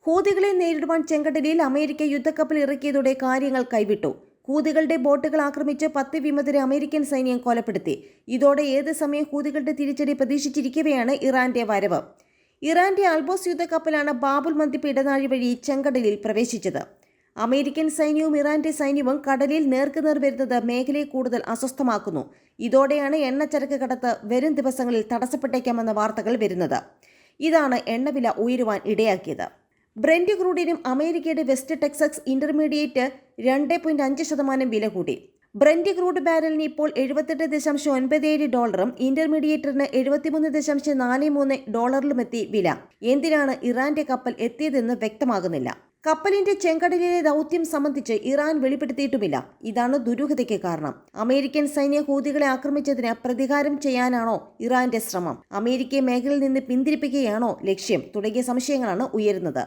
ഹൂതികളെ നേരിടുവാൻ ചെങ്കടലിൽ അമേരിക്ക യുദ്ധക്കപ്പൽ ഇറക്കിയതോടെ കാര്യങ്ങൾ കൈവിട്ടു. ഹൂതികളുടെ ബോട്ടുകൾ ആക്രമിച്ച് 10 വിമതരെ അമേരിക്കൻ സൈന്യം കൊലപ്പെടുത്തി. ഇതോടെ ഏത് സമയം ഹൂതികളുടെ തിരിച്ചടി പ്രതീക്ഷിച്ചിരിക്കവെയാണ് ഇറാന്റെ വരവ്. ഇറാന്റെ അൽബോസ് യുദ്ധക്കപ്പലാണ് ബാബുൽ മന്ദിബ് ഇടനാഴി വഴി ചെങ്കടലിൽ പ്രവേശിച്ചത്. അമേരിക്കൻ സൈന്യവും ഇറാന്റെ സൈന്യവും കടലിൽ നേർക്കുനേർ വരുന്നത് മേഖലയെ കൂടുതൽ അസ്വസ്ഥമാക്കുന്നു. ഇതോടെയാണ് എണ്ണച്ചരക്ക് കടത്ത് വരും ദിവസങ്ങളിൽ തടസ്സപ്പെട്ടേക്കാമെന്ന വാർത്തകൾ വരുന്നത്. ഇതാണ് എണ്ണവില ഉയരുവാൻ ഇടയാക്കിയത്. ബ്രെന്റ് ക്രൂഡിനും അമേരിക്കയുടെ വെസ്റ്റ് ടെക്സസ് ഇന്റർമീഡിയറ്റ് 2.5% വില കൂടി. ബ്രെന്റ് ക്രൂഡ് ബാരലിന് ഇപ്പോൾ $78.97 ഇന്റർമീഡിയേറ്ററിന് $73.43 വില. എന്തിനാണ് ഇറാന്റെ കപ്പൽ എത്തിയതെന്ന് വ്യക്തമാകുന്നില്ല. കപ്പലിന്റെ ചെങ്കടലിലെ ദൗത്യം സംബന്ധിച്ച് ഇറാൻ വെളിപ്പെടുത്തിയിട്ടുമില്ല. ഇതാണ് ദുരൂഹതയ്ക്ക് കാരണം. അമേരിക്കൻ സൈന്യം ഹൂതികളെ ആക്രമിച്ചതിന് പ്രതികാരം ചെയ്യാനാണോ ഇറാന്റെ ശ്രമം? അമേരിക്കയെ മേഖലയിൽ നിന്ന് പിന്തിരിപ്പിക്കുകയാണോ ലക്ഷ്യം? തുടങ്ങിയ സംശയങ്ങളാണ് ഉയരുന്നത്.